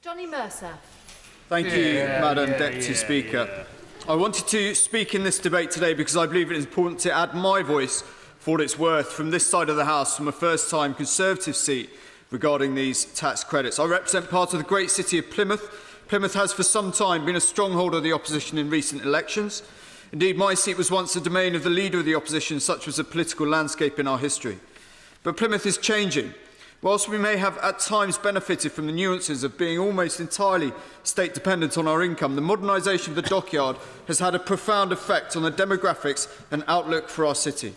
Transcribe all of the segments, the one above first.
Johnny Mercer. Thank you, Madam Deputy Speaker. I wanted to speak in this debate today because I believe it is important to add my voice for what it's worth from this side of the House, from a first-time Conservative seat regarding these tax credits. I represent part of the great city of Plymouth. Plymouth has for some time been a stronghold of the opposition in recent elections. Indeed, my seat was once the domain of the leader of the opposition, such was the political landscape in our history. But Plymouth is changing. Whilst we may have at times benefited from the nuances of being almost entirely state-dependent on our income, the modernisation of the dockyard has had a profound effect on the demographics and outlook for our city.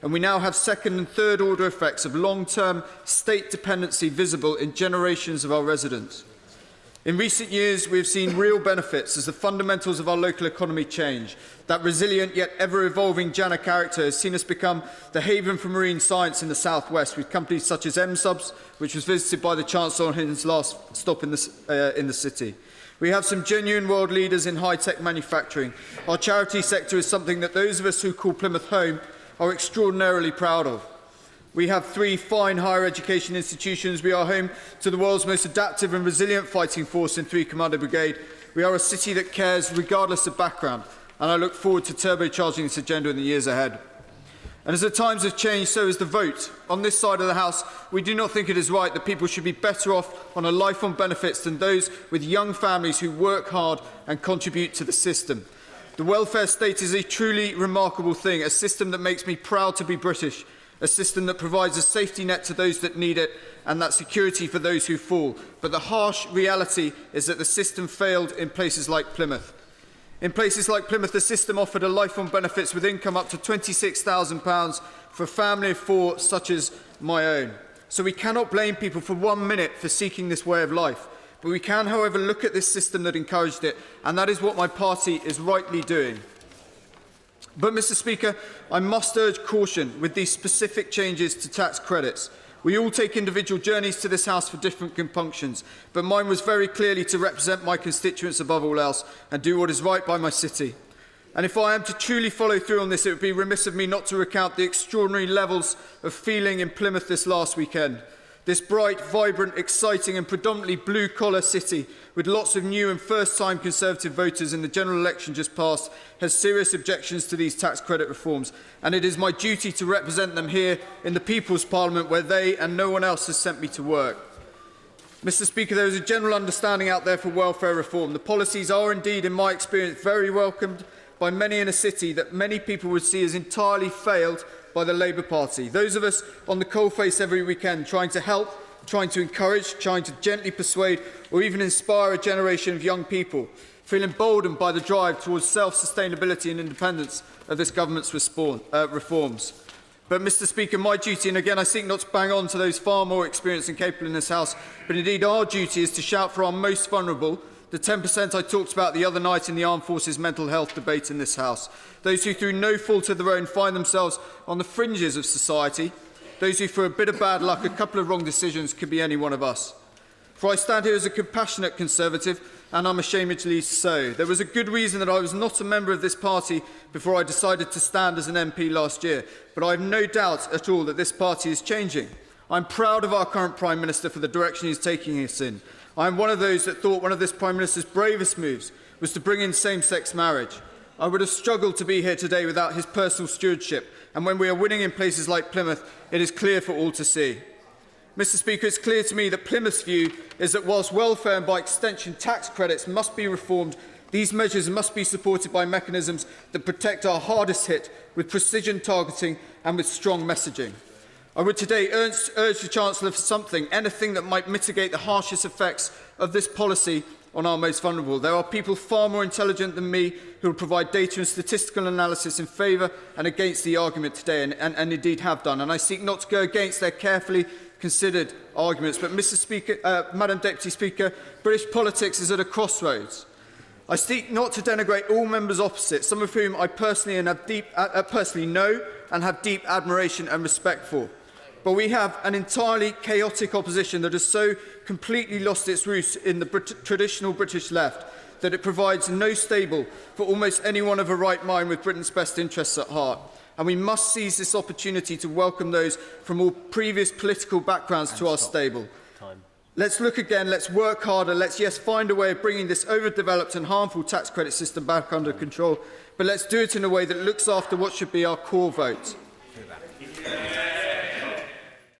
And we now have second and third order effects of long-term state dependency visible in generations of our residents. In recent years, we have seen real benefits as the fundamentals of our local economy change. That resilient yet ever-evolving JANA character has seen us become the haven for marine science in the southwest, with companies such as MSUBS, which was visited by the Chancellor on his last stop in the city. We have some genuine world leaders in high-tech manufacturing. Our charity sector is something that those of us who call Plymouth home are extraordinarily proud of. We have 3 fine higher education institutions. We are home to the world's most adaptive and resilient fighting force in 3 Commander Brigade. We are a city that cares regardless of background, and I look forward to turbocharging this agenda in the years ahead. And as the times have changed, so has the vote. On this side of the House, we do not think it is right that people should be better off on a life on benefits than those with young families who work hard and contribute to the system. The welfare state is a truly remarkable thing, a system that makes me proud to be British, a system that provides a safety net to those that need it and that security for those who fall. But the harsh reality is that the system failed in places like Plymouth. In places like Plymouth, the system offered a life on benefits with income up to £26,000 for a family of 4, such as my own. So we cannot blame people for 1 minute for seeking this way of life. But we can, however, look at this system that encouraged it, and that is what my party is rightly doing. But, Mr. Speaker, I must urge caution with these specific changes to tax credits. We all take individual journeys to this House for different compunctions, but mine was very clearly to represent my constituents above all else and do what is right by my city. And if I am to truly follow through on this, it would be remiss of me not to recount the extraordinary levels of feeling in Plymouth this last weekend. This bright, vibrant, exciting and predominantly blue-collar city, with lots of new and first-time Conservative voters in the general election just passed, has serious objections to these tax credit reforms, and it is my duty to represent them here in the People's Parliament, where they and no one else has sent me to work. Mr. Speaker, there is a general understanding out there for welfare reform. The policies are indeed, in my experience, very welcomed by many in a city that many people would see as entirely failed by the Labour Party. Those of us on the coalface every weekend trying to help, trying to encourage, trying to gently persuade or even inspire a generation of young people feel emboldened by the drive towards self-sustainability and independence of this government's reforms. But, Mr. Speaker, my duty, and again I seek not to bang on to those far more experienced and capable in this House, but indeed our duty is to shout for our most vulnerable, the 10% I talked about the other night in the Armed Forces mental health debate in this House. Those who, through no fault of their own, find themselves on the fringes of society. Those who, for a bit of bad luck, a couple of wrong decisions, could be any one of us. For I stand here as a compassionate Conservative, and unashamedly so. There was a good reason that I was not a member of this party before I decided to stand as an MP last year, but I have no doubt at all that this party is changing. I'm proud of our current Prime Minister for the direction he is taking us in. I am one of those that thought one of this Prime Minister's bravest moves was to bring in same-sex marriage. I would have struggled to be here today without his personal stewardship, and when we are winning in places like Plymouth, it is clear for all to see. Mr. Speaker, it's clear to me that Plymouth's view is that whilst welfare and by extension tax credits must be reformed, these measures must be supported by mechanisms that protect our hardest hit with precision targeting and with strong messaging. I would today urge the Chancellor for something, anything that might mitigate the harshest effects of this policy on our most vulnerable. There are people far more intelligent than me who will provide data and statistical analysis in favour and against the argument today, and indeed have done. And I seek not to go against their carefully considered arguments. But, Madam Deputy Speaker, British politics is at a crossroads. I seek not to denigrate all members opposite, some of whom I personally know and have deep admiration and respect for. But we have an entirely chaotic opposition that has so completely lost its roots in the traditional British left that it provides no stable for almost anyone of a right mind with Britain's best interests at heart. And we must seize this opportunity to welcome those from all previous political backgrounds to our stable. Let's look again, let's work harder, let's, yes, find a way of bringing this overdeveloped and harmful tax credit system back under control, but let's do it in a way that looks after what should be our core vote.